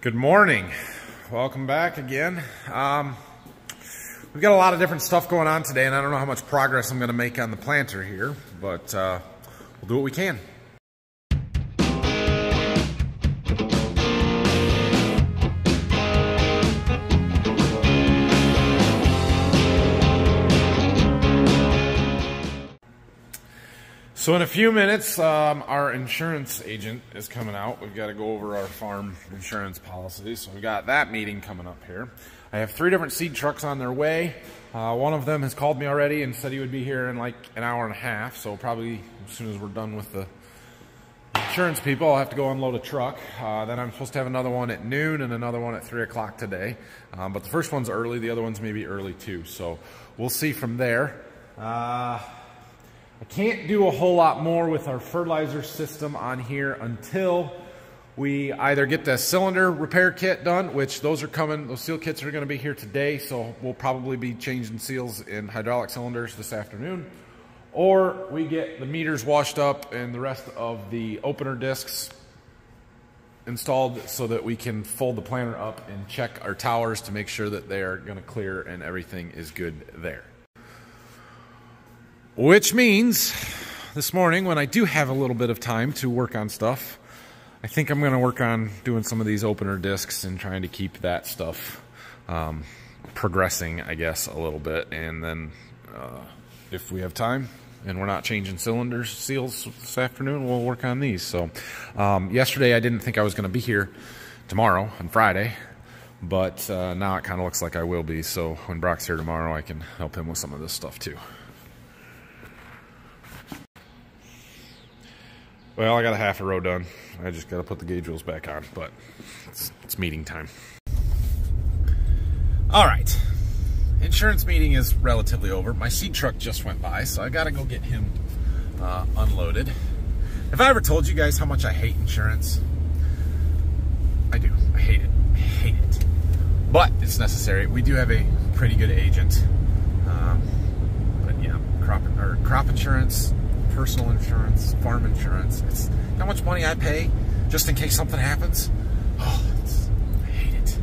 Good morning. Welcome back again. We've got a lot of different stuff going on today, and I don't know how much progress I'm going to make on the planter here, but we'll do what we can. So in a few minutes, our insurance agent is coming out. We've got to go over our farm insurance policy. So we've got that meeting coming up here. I have 3 different seed trucks on their way. One of them has called me already and said he would be here in like an hour and a half. So probably as soon as we're done with the insurance people, I'll have to go unload a truck. Then I'm supposed to have another one at noon and another one at 3 o'clock today. But the first one's early. The other one's maybe early too. So we'll see from there. I can't do a whole lot more with our fertilizer system on here until we either get the cylinder repair kit done, which those are coming, those seal kits are going to be here today, so we'll probably be changing seals in hydraulic cylinders this afternoon, or we get the meters washed up and the rest of the opener discs installed so that we can fold the planter up and check our towers to make sure that they are going to clear and everything is good there. Which means this morning, when I do have a little bit of time to work on stuff, I think I'm going to work on doing some of these opener discs and trying to keep that stuff progressing, I guess, a little bit. And then if we have time and we're not changing cylinder seals this afternoon, we'll work on these. So yesterday I didn't think I was going to be here tomorrow on Friday, but now it kind of looks like I will be. So when Brock's here tomorrow, I can help him with some of this stuff too. Well, I got a half a row done. I just got to put the gauge wheels back on, but it's meeting time. All right. Insurance meeting is relatively over. My seed truck just went by, so I got to go get him unloaded. Have I ever told you guys how much I hate insurance? I do. I hate it. I hate it. But it's necessary. We do have a pretty good agent. But yeah, crop insurance, personal insurance, farm insurance. It's how much money I pay just in case something happens. Oh, I hate it.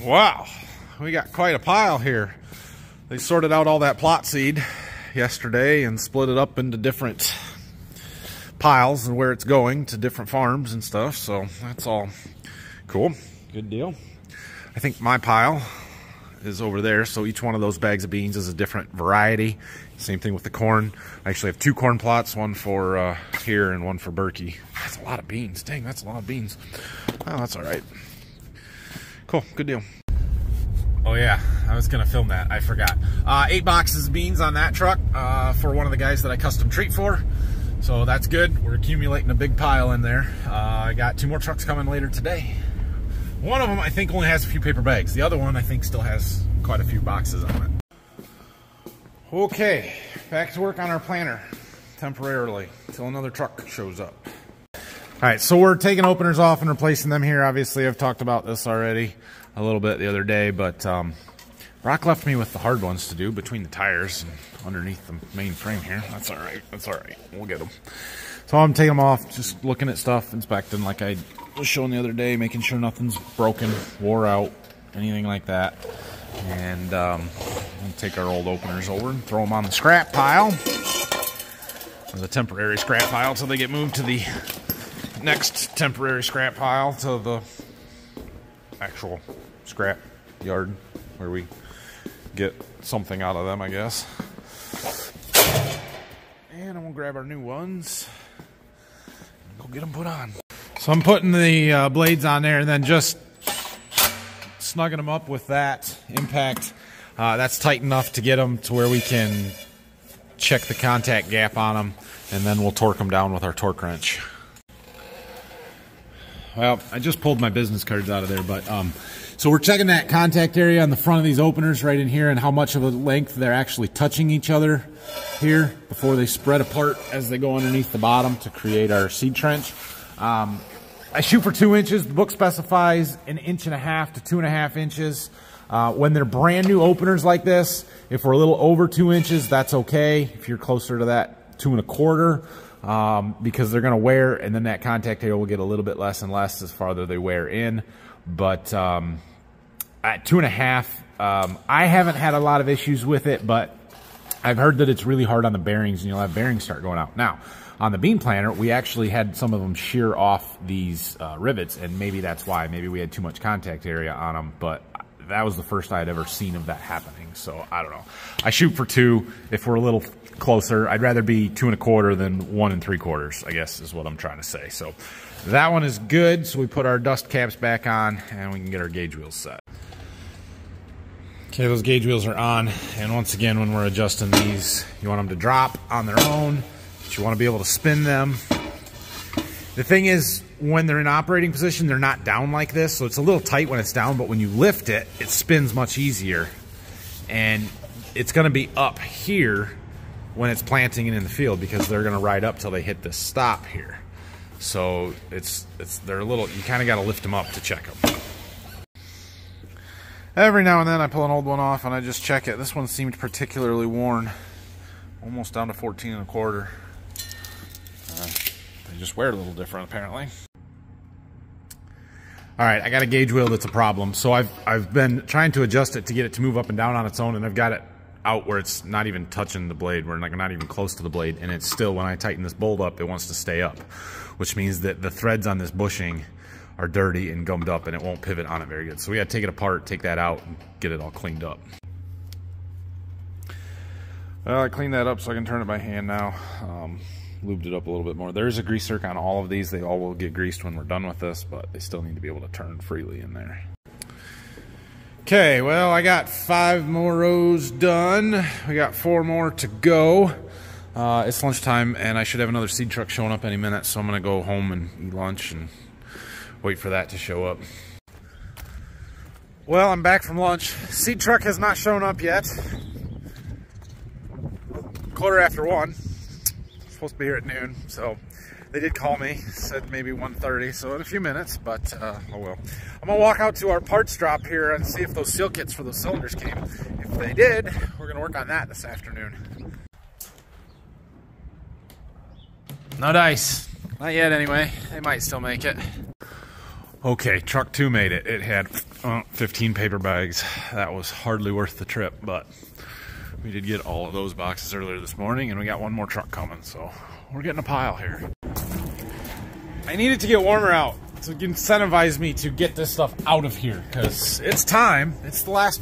Wow, we got quite a pile here. They sorted out all that plot seed yesterday and split it up into different piles and where it's going to different farms and stuff. So that's all cool. Good deal. I think my pile is over there, so each one of those bags of beans is a different variety. Same thing with the corn. I actually have 2 corn plots, one for here and one for Berkey. That's a lot of beans. Dang, that's a lot of beans. Oh, that's all right. Cool, good deal. Oh yeah, I was gonna film that, I forgot. 8 boxes of beans on that truck for one of the guys that I custom treat for. So that's good. We're accumulating a big pile in there. I got 2 more trucks coming later today. One of them I think only has a few paper bags. The other one I think still has quite a few boxes on it. Okay, back to work on our planter temporarily until another truck shows up. All right, so we're taking openers off and replacing them here. Obviously, I've talked about this already a little bit the other day, but Brock left me with the hard ones to do between the tires and underneath the main frame here. That's all right. That's all right. We'll get them. So I'm taking them off, just looking at stuff, inspecting like I was showing the other day, making sure nothing's broken, wore out, anything like that. And we'll take our old openers over and throw them on the scrap pile, or the temporary scrap pile, until they get moved to the next temporary scrap pile, to the actual scrap yard where we get something out of them, I guess. And I'm gonna grab our new ones and go get them put on. So I'm putting the blades on there and then just snugging them up with that impact. That's tight enough to get them to where we can check the contact gap on them, and then we'll torque them down with our torque wrench. Well, I just pulled my business cards out of there, but so we're checking that contact area on the front of these openers right in here and how much of a length they're actually touching each other here before they spread apart as they go underneath the bottom to create our seed trench. I shoot for 2 inches. The book specifies 1.5 inches to 2.5 inches. When they're brand new openers like this, if we're a little over 2 inches, that's okay. If you're closer to that 2 1/4, because they're going to wear, and then that contact area will get a little bit less and less as farther they wear in. But at 2.5, I haven't had a lot of issues with it, but I've heard that it's really hard on the bearings, and you'll have bearings start going out. Now, on the beam planter, we actually had some of them shear off these rivets, and maybe that's why. Maybe we had too much contact area on them, but that was the first I had ever seen of that happening. So I don't know. I shoot for 2 if we're a little closer. I'd rather be 2 1/4 than 1 3/4, I guess is what I'm trying to say. So that one is good. So we put our dust caps back on and we can get our gauge wheels set. Okay, those gauge wheels are on. And once again, when we're adjusting these, you want them to drop on their own, but you want to be able to spin them. The thing is, when they're in operating position, they're not down like this, so it's a little tight when it's down, but when you lift it, it spins much easier. And it's going to be up here when it's planting it in the field, because they're going to ride up till they hit this stop here. So they're a little, you kind of got to lift them up to check them. Every now and then I pull an old one off and I just check it. This one seemed particularly worn, almost down to 14 1/4. They just wear a little different apparently. All right, I got a gauge wheel that's a problem. So I've been trying to adjust it to get it to move up and down on its own, and I've got it out where it's not even touching the blade, where like not even close to the blade, and it's still, when I tighten this bolt up, it wants to stay up, which means that the threads on this bushing are dirty and gummed up and it won't pivot on it very good. So we got to take it apart, take that out, and get it all cleaned up. Well, I cleaned that up so I can turn it by hand now. Lubed it up a little bit more. There's a grease zerk on all of these. They all will get greased when we're done with this, but they still need to be able to turn freely in there. Okay, well, I got 5 more rows done. We got 4 more to go. It's lunchtime, and I should have another seed truck showing up any minute, so I'm going to go home and eat lunch and wait for that to show up. Well, I'm back from lunch. Seed truck has not shown up yet. 1:15. Supposed to be here at noon, so they did call me, said maybe 1:30, so in a few minutes, but oh well. I'm gonna walk out to our parts drop here and see if those seal kits for those cylinders came. If they did, we're gonna work on that this afternoon. No dice, not yet anyway. They might still make it. Okay, truck 2 made it. It had 15 paper bags. That was hardly worth the trip, but we did get all of those boxes earlier this morning, and we got one more truck coming, so we're getting a pile here. I needed to get warmer out to incentivize me to get this stuff out of here, because it's time. It's the last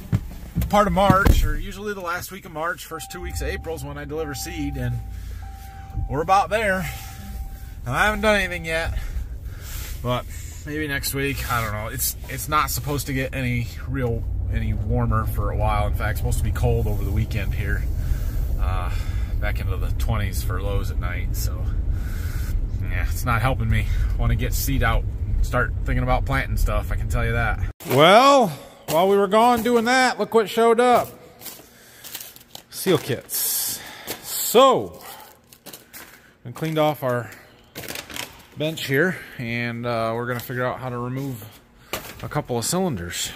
part of March, or usually the last week of March, first 2 weeks of April is when I deliver seed, and we're about there. Now, I haven't done anything yet, but maybe next week. I don't know. It's not supposed to get any warmer for a while. In fact, it's supposed to be cold over the weekend here, back into the 20s for lows at night. So yeah, it's not helping me. Want to get seed out, start thinking about planting stuff, I can tell you that. Well, while we were gone doing that, look what showed up. Seal kits. So we cleaned off our bench here, and we're gonna figure out how to remove a couple of cylinders.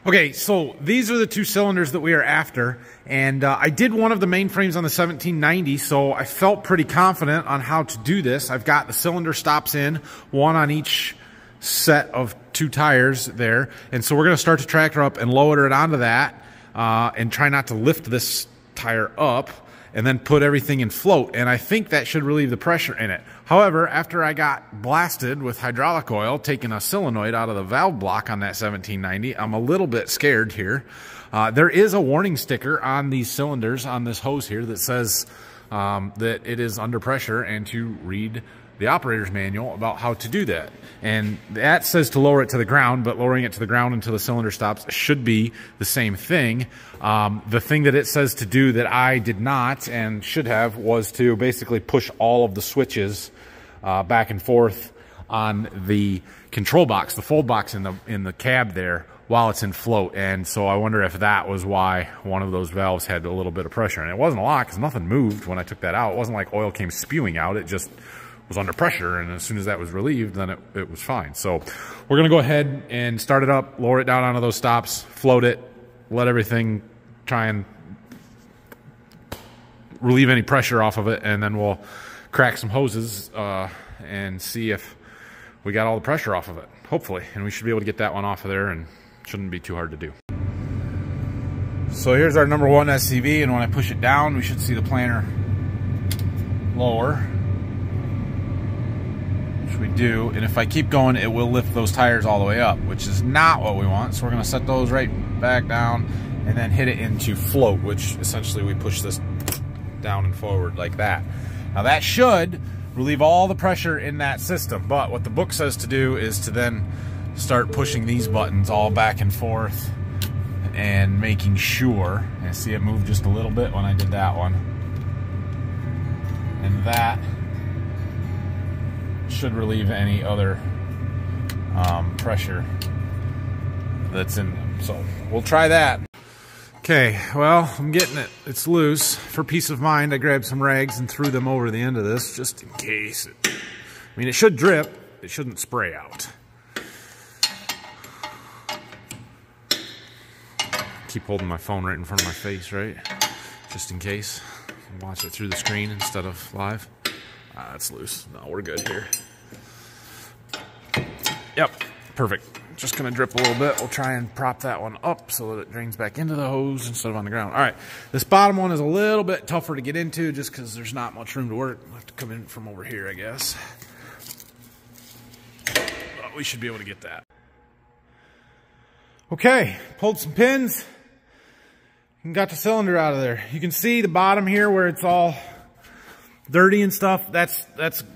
Okay, so these are the 2 cylinders that we are after, and I did one of the mainframes on the 1790, so I felt pretty confident on how to do this. I've got the cylinder stops in, 1 on each set of 2 tires there, and so we're going to start the tractor up and lower it onto that, and try not to lift this tire up, and then put everything in float, and I think that should relieve the pressure in it. However, after I got blasted with hydraulic oil, taking a solenoid out of the valve block on that 1790, I'm a little bit scared here. There is a warning sticker on these cylinders, on this hose here, that says that it is under pressure and to read the operator's manual about how to do that. And that says to lower it to the ground, but lowering it to the ground until the cylinder stops should be the same thing. The thing that it says to do that I did not and should have was to basically push all of the switches back and forth on the control box, the fold box in the cab there, while it's in float. And so I wonder if that was why one of those valves had a little bit of pressure. And it wasn't a lot, because nothing moved when I took that out. It wasn't like oil came spewing out. It just was under pressure, and as soon as that was relieved, then it was fine. So we're gonna go ahead and start it up, lower it down onto those stops, float it, let everything try and relieve any pressure off of it, and then we'll crack some hoses and see if we got all the pressure off of it, hopefully. And we should be able to get that one off of there, and shouldn't be too hard to do. So here's our number 1 SCV, and when I push it down, we should see the planter lower, which we do. And if I keep going, it will lift those tires all the way up, which is not what we want. So we're gonna set those right back down and then hit it into float, which essentially we push this down and forward like that. Now that should relieve all the pressure in that system, but what the book says to do is to then start pushing these buttons all back and forth and making sure, and see it moved just a little bit when I did that one, and that should relieve any other pressure that's in them. So we'll try that. Okay, well, I'm getting it. It's loose. For peace of mind, I grabbed some rags and threw them over the end of this just in case. I mean, it should drip. It shouldn't spray out. Keep holding my phone right in front of my face, right? Just in case. Watch it through the screen instead of live. It's loose. No, we're good here. Yep, perfect. Just gonna drip a little bit. We'll try and prop that one up so that it drains back into the hose instead of on the ground. All right, this bottom one is a little bit tougher to get into just because there's not much room to work. We'll have to come in from over here, I guess. But we should be able to get that. Okay, pulled some pins and got the cylinder out of there. You can see the bottom here where it's all dirty and stuff. That's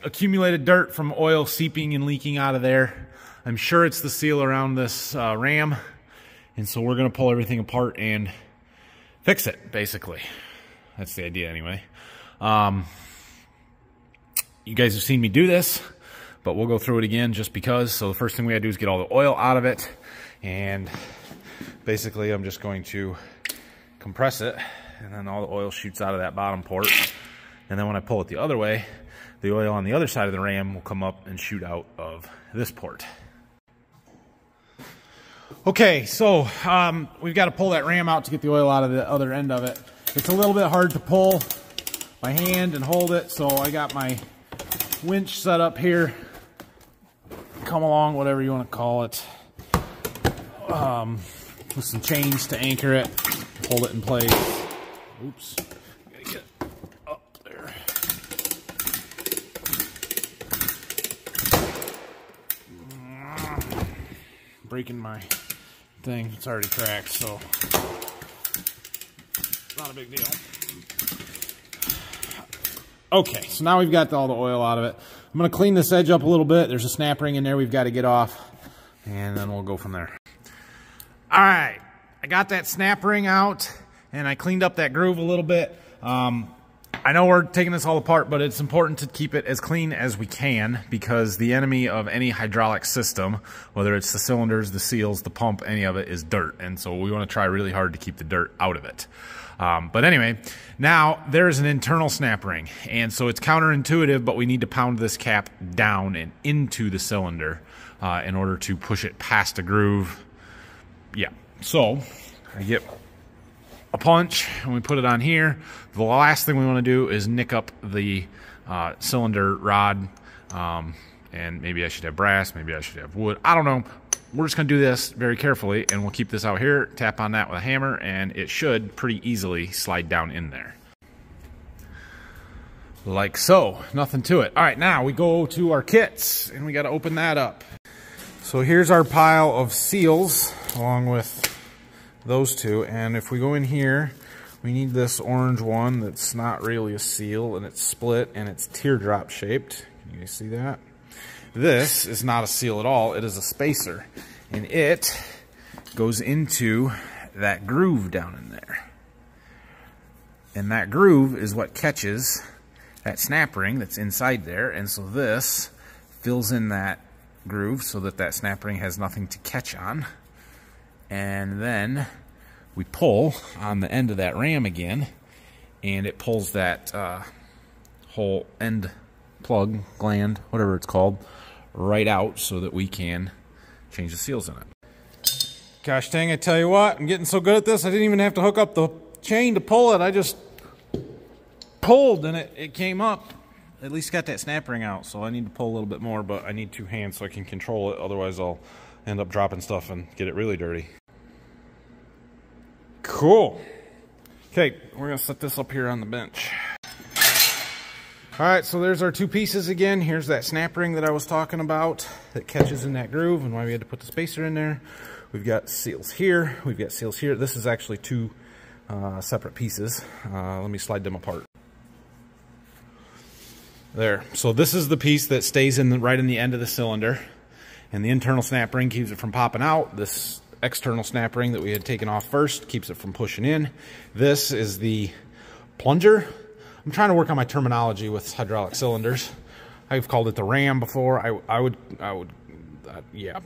accumulated dirt from oil seeping and leaking out of there. I'm sure it's the seal around this ram, and so we're gonna pull everything apart and fix it, basically. That's the idea anyway. You guys have seen me do this, but we'll go through it again just because. So the first thing we gotta do is get all the oil out of it, and basically I'm just going to compress it, and then all the oil shoots out of that bottom port. And then when I pull it the other way, the oil on the other side of the ram will come up and shoot out of this port. Okay, so we've got to pull that ram out to get the oil out of the other end of it. It's a little bit hard to pull by hand and hold it, so I got my winch set up here. Come along, whatever you want to call it. With some chains to anchor it, hold it in place. Oops, gotta get up there. Breaking my thing. It's already cracked, so not a big deal. Okay, so now we've got all the oil out of it. I'm going to clean this edge up a little bit. There's a snap ring in there we've got to get off, and then we'll go from there. All right, I got that snap ring out, and I cleaned up that groove a little bit. I know we're taking this all apart, but it's important to keep it as clean as we can, because the enemy of any hydraulic system, whether it's the cylinders, the seals, the pump, any of it, is dirt. And so we want to try really hard to keep the dirt out of it. But anyway, now there's an internal snap ring. And so it's counterintuitive, but we need to pound this cap down and into the cylinder in order to push it past a groove. Yeah, so I get a punch and we put it on here. The last thing we want to do is nick up the cylinder rod, and maybe I should have brass, maybe I should have wood, I don't know. We're just going to do this very carefully, and we'll keep this out here, tap on that with a hammer, and it should pretty easily slide down in there. Like so. Nothing to it. All right, now we go to our kits, and we got to open that up. So here's our pile of seals along with those two, and if we go in here, we need this orange one that's not really a seal, and it's split and it's teardrop shaped. Can you guys see that? This is not a seal at all. It is a spacer, and it goes into that groove down in there, and that groove is what catches that snap ring that's inside there. And so this fills in that groove so that that snap ring has nothing to catch on. And then we pull on the end of that ram again, and it pulls that whole end plug, gland, whatever it's called, right out so that we can change the seals in it. Gosh dang, I tell you what, I'm getting so good at this, I didn't even have to hook up the chain to pull it. I just pulled and it came up. At least got that snap ring out, so I need to pull a little bit more, but I need 2 hands so I can control it. Otherwise, I'll end up dropping stuff and get it really dirty. Cool. Okay, we're gonna set this up here on the bench. All right, so there's our 2 pieces again. Here's that snap ring that I was talking about that catches in that groove and why we had to put the spacer in there. We've got seals here. We've got seals here. This is actually 2 separate pieces. Let me slide them apart. There. So this is the piece that stays right in the end of the cylinder, and the internal snap ring keeps it from popping out. This external snap ring that we had taken off first keeps it from pushing in. This is the plunger. I'm trying to work on my terminology with hydraulic cylinders. I've called it the ram before. I would yeah,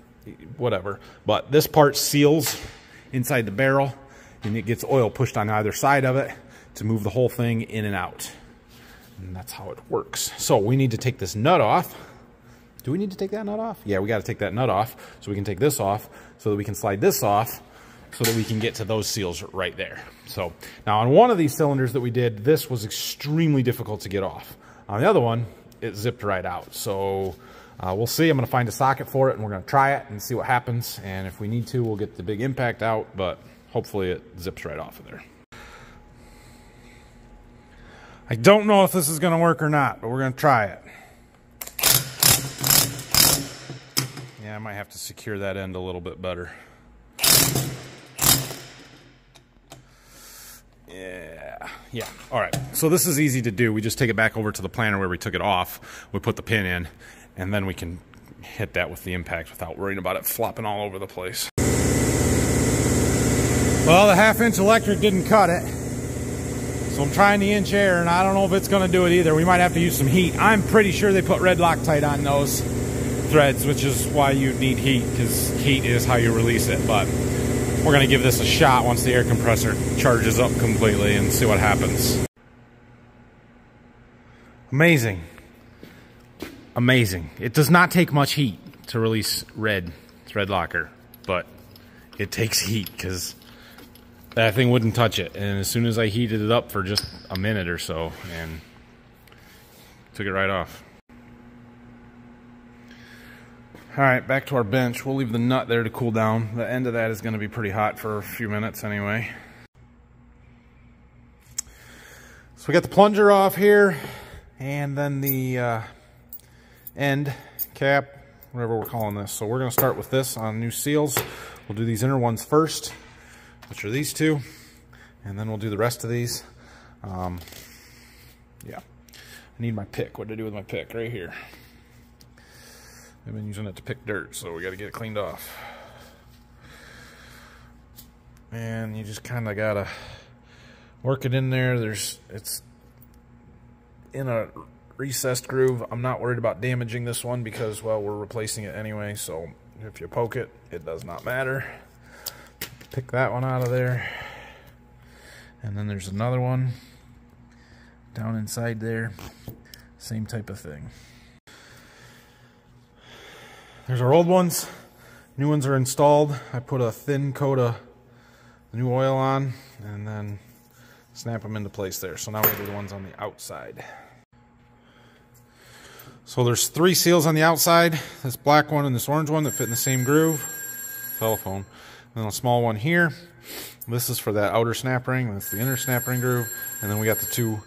whatever. But this part seals inside the barrel, and it gets oil pushed on either side of it to move the whole thing in and out. And that's how it works. So we need to take this nut off. Do we need to take that nut off? Yeah, we got to take that nut off so we can take this off so that we can slide this off so that we can get to those seals right there. So now on one of these cylinders that we did, this was extremely difficult to get off. On the other one, it zipped right out. So we'll see. I'm going to find a socket for it and we're going to try it and see what happens. And if we need to, we'll get the big impact out, but hopefully it zips right off of there. I don't know if this is going to work or not, but we're going to try it. Yeah, I might have to secure that end a little bit better. Yeah. All right. So this is easy to do. We just take it back over to the planer where we took it off. We put the pin in, and then we can hit that with the impact without worrying about it flopping all over the place. Well, the 1/2-inch electric didn't cut it. So I'm trying the inch air, and I don't know if it's going to do it either. We might have to use some heat. I'm pretty sure they put red Loctite on those threads, which is why you need heat, because heat is how you release it. But we're going to give this a shot once the air compressor charges up completely and see what happens. Amazing. Amazing. It does not take much heat to release red thread locker, but it takes heat because that thing wouldn't touch it. And as soon as I heated it up for just a minute or so, and took it right off. All right, back to our bench. We'll leave the nut there to cool down. The end of that is going to be pretty hot for a few minutes anyway. So we got the plunger off here, and then the end cap, whatever we're calling this. So we're going to start with this on new seals. We'll do these inner ones first, which are these 2, and then we'll do the rest of these. Yeah, I need my pick. What do I do with my pick? Right here. I've been using it to pick dirt, so we got to get it cleaned off. And you just kind of got to work it in there. It's in a recessed groove. I'm not worried about damaging this one because, well, we're replacing it anyway, so if you poke it, it does not matter. Pick that one out of there. And then there's another one down inside there. Same type of thing. There's our old ones. New ones are installed. I put a thin coat of new oil on and then snap them into place there. So now we'll do the ones on the outside. So there's 3 seals on the outside. This black one and this orange one that fit in the same groove. Telephone. And then a small one here. This is for that outer snap ring. That's the inner snap ring groove. And then we got the 2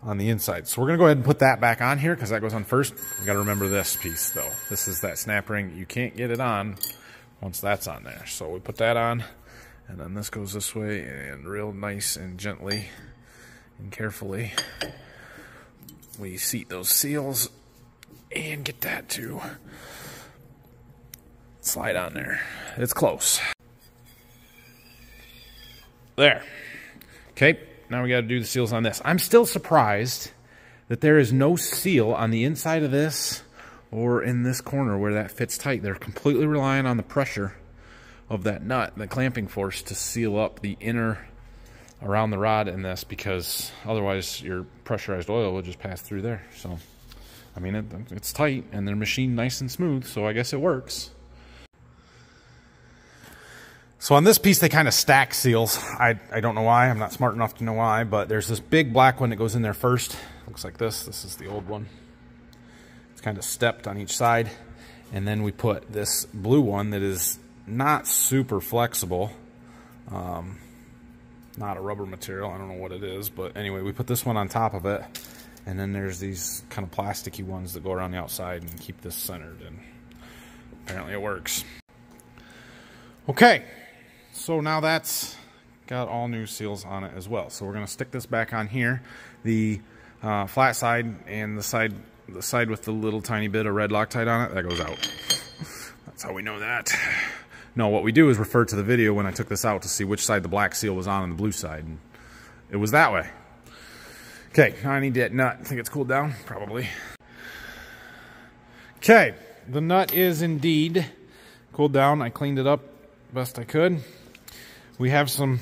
on the inside. So we're going to go ahead and put that back on here because that goes on first. We got to remember this piece though. This is that snap ring. You can't get it on once that's on there. So we put that on, and then this goes this way, and real nice and gently and carefully we seat those seals and get that to slide on there. It's close. There. Okay. Now we got to do the seals on this. I'm still surprised that there is no seal on the inside of this or in this corner where that fits tight. They're completely relying on the pressure of that nut, the clamping force, to seal up the inner around the rod in this, because otherwise your pressurized oil will just pass through there. So, I mean, it's tight and they're machined nice and smooth, so I guess it works. So on this piece, they kind of stack seals. I don't know why. I'm not smart enough to know why, but there's this big black one that goes in there first. Looks like this. This is the old one. It's kind of stepped on each side. And then we put this blue one that is not super flexible. Not a rubber material. I don't know what it is, but anyway, we put this one on top of it. And then there's these kind of plasticky ones that go around the outside and keep this centered. And apparently it works. Okay. So now that's got all new seals on it as well. So we're going to stick this back on here. The flat side and the side with the little tiny bit of red Loctite on it, that goes out. That's how we know that. No, what we do is refer to the video when I took this out to see which side the black seal was on and the blue side. And it was that way. Okay, now I need that nut. Think it's cooled down? Probably. Okay, the nut is indeed cooled down. I cleaned it up best I could. We have some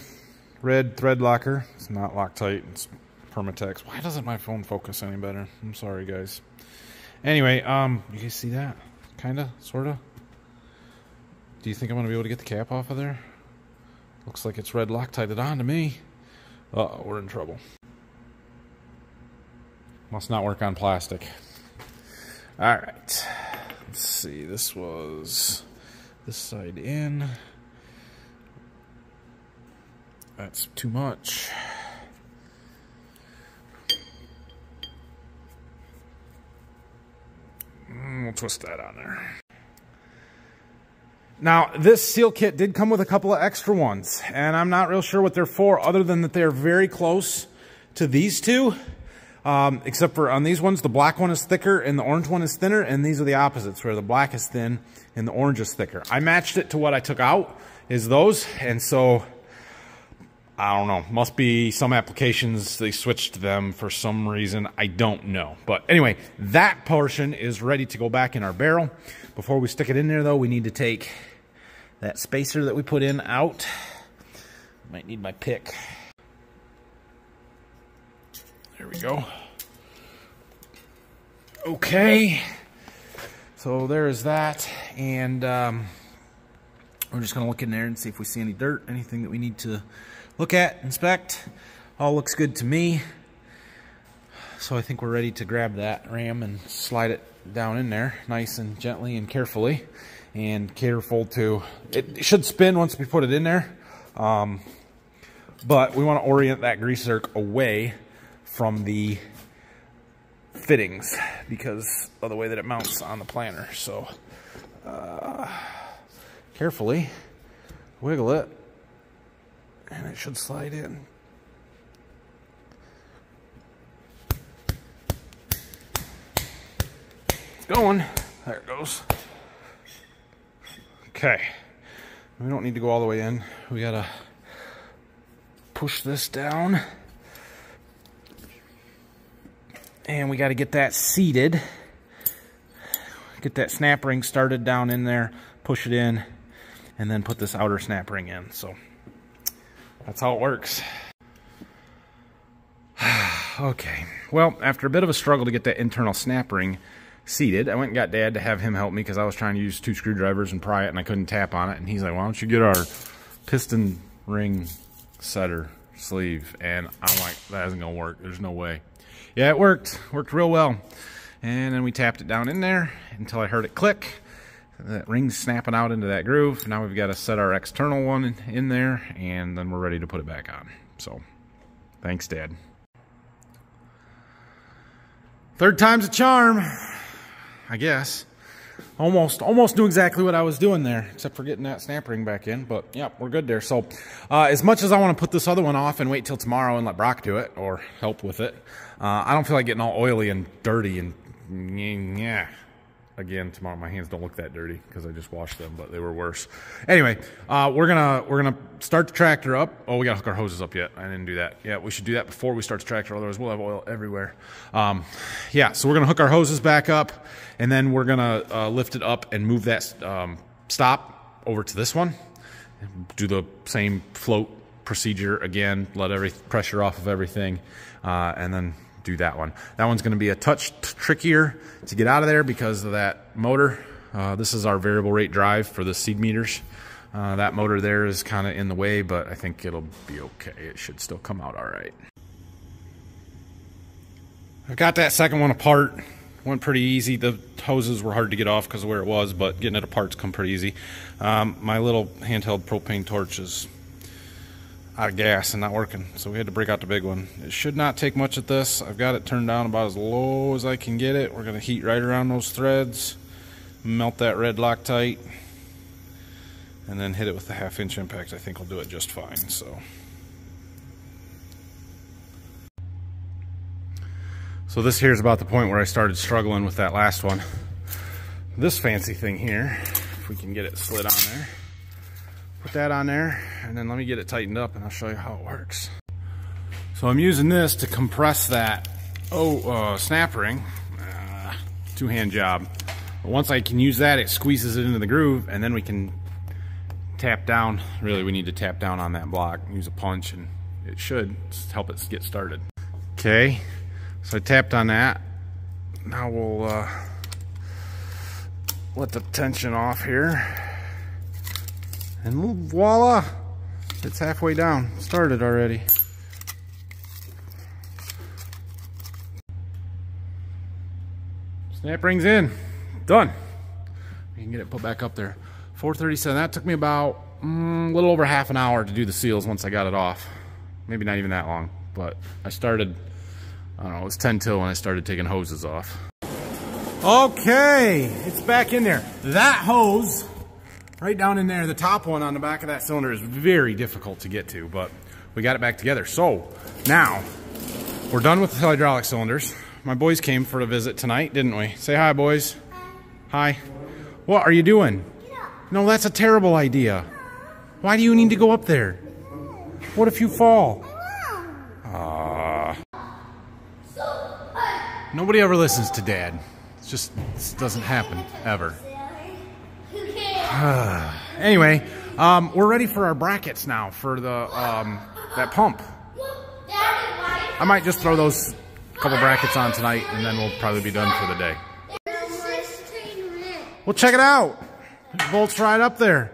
red thread locker. It's not Loctite, it's Permatex. Why doesn't my phone focus any better? I'm sorry, guys. Anyway, you guys see that? Kinda, sorta. Do you think I'm gonna be able to get the cap off of there? Looks like it's red Loctited on to me. Uh-oh, we're in trouble. Must not work on plastic. All right, let's see. This was this side in. That's too much. We'll twist that on there. Now, this seal kit did come with a couple of extra ones, and I'm not real sure what they're for, other than that they're very close to these two. Except for on these ones, the black one is thicker and the orange one is thinner, and these are the opposites, where the black is thin and the orange is thicker. I matched it to what I took out, is those, and so I don't know. Must be some applications they switched them for some reason. I don't know. But anyway, that portion is ready to go back in our barrel. Before we stick it in there, though, we need to take that spacer that we put in out. Might need my pick. There we go. Okay. So there is that. And we're just going to look in there and see if we see any dirt, anything that we need to look at, inspect. All looks good to me. So I think we're ready to grab that ram and slide it down in there nice and gently and carefully. And careful to, it should spin once we put it in there. But we want to orient that grease zerk away from the fittings because of the way that it mounts on the planter. So carefully wiggle it. And it should slide in. It's going. There it goes. Okay. We don't need to go all the way in. We gotta push this down. And we gotta get that seated. Get that snap ring started down in there. Push it in. And then put this outer snap ring in. So that's how it works. Okay, well, after a bit of a struggle to get that internal snap ring seated, I went and got Dad to have him help me because I was trying to use 2 screwdrivers and pry it and I couldn't tap on it. And he's like, why don't you get our piston ring setter sleeve? And I'm like, that isn't gonna work, there's no way. Yeah, it worked real well. And then we tapped it down in there until I heard it click. That ring's snapping out into that groove. Now we've got to set our external one in there, and then we're ready to put it back on. So, thanks, Dad. Third time's a charm, I guess. Almost knew exactly what I was doing there, except for getting that snap ring back in. But, yeah, we're good there. So, as much as I want to put this other one off and wait till tomorrow and let Brock do it, or help with it, I don't feel like getting all oily and dirty and yeah. Again, tomorrow my hands don't look that dirty because I just washed them, but they were worse. Anyway, we're gonna start the tractor up. Oh, we gotta hook our hoses up yet. I didn't do that. Yeah, we should do that before we start the tractor, otherwise we'll have oil everywhere. Yeah, so we're gonna hook our hoses back up, and then we're gonna lift it up and move that stop over to this one. Do the same float procedure again. Let every pressure off of everything, and then do that one. That one's going to be a touch trickier to get out of there because of that motor. This is our variable rate drive for the seed meters. That motor there is kind of in the way, but I think it'll be okay. It should still come out all right. I got that second one apart. Went pretty easy. The hoses were hard to get off because of where it was, but getting it apart's come pretty easy. My little handheld propane torch is out of gas and not working, so we had to break out the big one. It should not take much at this. I've got it turned down about as low as I can get it. We're going to heat right around those threads, melt that red Loctite, and then hit it with the 1/2 inch impact. I think we'll do it just fine. So this here is about the point where I started struggling with that last one. This fancy thing here, if we can get it slid on there. Put that on there, and then let me get it tightened up and I'll show you how it works. So I'm using this to compress that snap ring. Two-hand job. But once I can use that, it squeezes it into the groove, and then we can tap down. Really, we need to tap down on that block, use a punch, and it should help it get started. Okay, so I tapped on that. Now we'll let the tension off here. And voila, it's halfway down. Started already. Snap ring's in. Done. We can get it put back up there. 437. That took me about a little over half an hour to do the seals once I got it off. Maybe not even that long. But I started, I don't know, it was 10 till when I started taking hoses off. Okay, it's back in there. That hose right down in there, the top one on the back of that cylinder, is very difficult to get to, but we got it back together. So now we're done with the hydraulic cylinders. My boys came for a visit tonight, didn't we? Say hi, boys. Hi. What are you doing? No, that's a terrible idea. Why do you need to go up there? What if you fall? Nobody ever listens to Dad. It's just, this doesn't happen, ever. Anyway, we're ready for our brackets now for the that pump. I might just throw those couple brackets on tonight, and then we'll probably be done for the day. Well, check it out. It bolts right up there.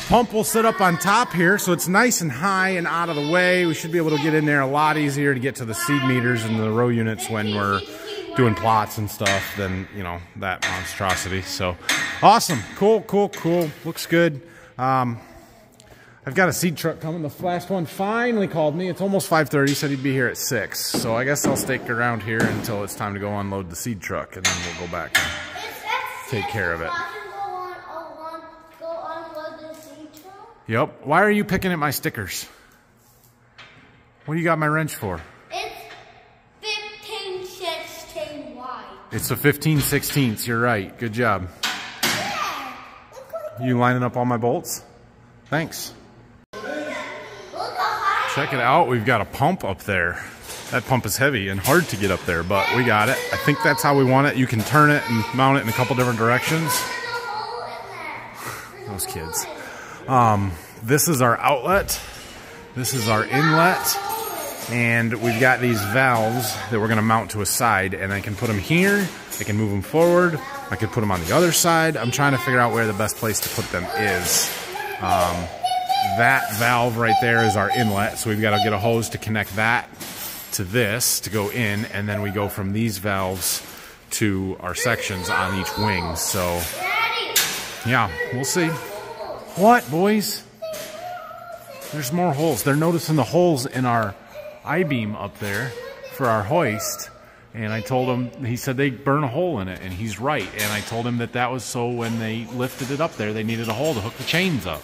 Pump will sit up on top here, so it's nice and high and out of the way. We should be able to get in there a lot easier to get to the seed meters and the row units when we're doing plots and stuff than, you know, that monstrosity. So awesome. Cool. Looks good. I've got a seed truck coming. The last one finally called me. It's almost 5:30. Said he'd be here at 6. So I guess I'll stake around here until it's time to go unload the seed truck, and then we'll go back and take care of it. Yep. Why are you picking at my stickers? What do you got my wrench for? It's 15/16 wide. It's a 15/16. You're right. Good job. Yeah. You lining up all my bolts? Thanks. Check it out. We've got a pump up there. That pump is heavy and hard to get up there, but we got it. I think that's how we want it. You can turn it and mount it in a couple different directions. Those kids. This is our outlet. This is our inlet. And we've got these valves that we're going to mount to a side, and I can put them here. I can move them forward. I could put them on the other side. I'm trying to figure out where the best place to put them is. That valve right there is our inlet, so we've got to get a hose to connect that to this to go in, and then we go from these valves to our sections on each wing. So yeah, we'll see. What, boys? There's more holes. They're noticing the holes in our I-beam up there for our hoist, and I told him, he said they burn a hole in it, and he's right. And I told him that that was so when they lifted it up there, they needed a hole to hook the chains up.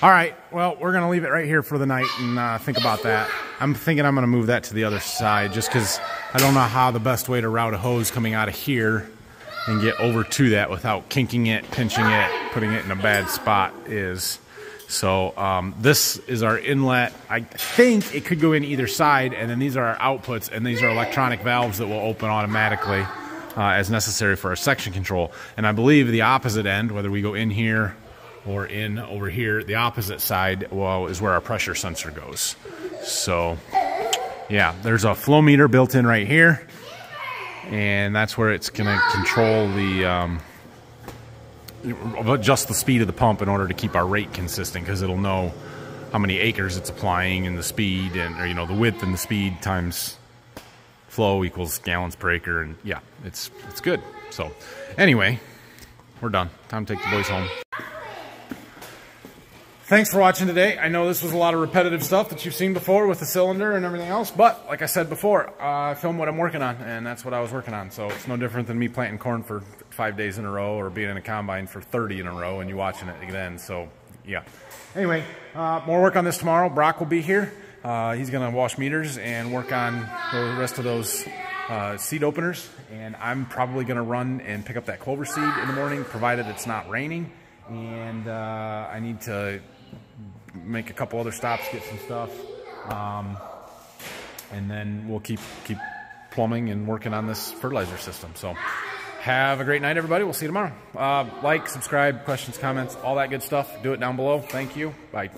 All right, well, we're gonna leave it right here for the night and think about that. I'm thinking I'm gonna move that to the other side just because I don't know how the best way to route a hose coming out of here and get over to that without kinking it, pinching it, putting it in a bad spot is. So this is our inlet. I think it could go in either side, and then these are our outputs, and these are electronic valves that will open automatically as necessary for our section control. And I believe the opposite end, whether we go in here or in over here, the opposite side, well, is where our pressure sensor goes. So yeah, there's a flow meter built in right here, and that's where it's gonna control the adjust the speed of the pump in order to keep our rate consistent, because it'll know how many acres it's applying and the speed, and, or, you know, the width and the speed times flow equals gallons per acre. And yeah, it's good. So anyway, we're done. Time to take the boys home. Thanks for watching today. I know this was a lot of repetitive stuff that you've seen before with the cylinder and everything else, but like I said before, I film what I'm working on, and that's what I was working on. So it's no different than me planting corn for 5 days in a row, or being in a combine for 30 in a row and you watching it again. So yeah. Anyway, more work on this tomorrow. Brock will be here. He's gonna wash meters and work on the rest of those seed openers. And I'm probably gonna run and pick up that clover seed in the morning, provided it's not raining. And I need to make a couple other stops, get some stuff, and then we'll keep plumbing and working on this fertilizer system. So have a great night, everybody. We'll see you tomorrow. Like, subscribe, questions, comments, all that good stuff, do it down below. Thank you. Bye.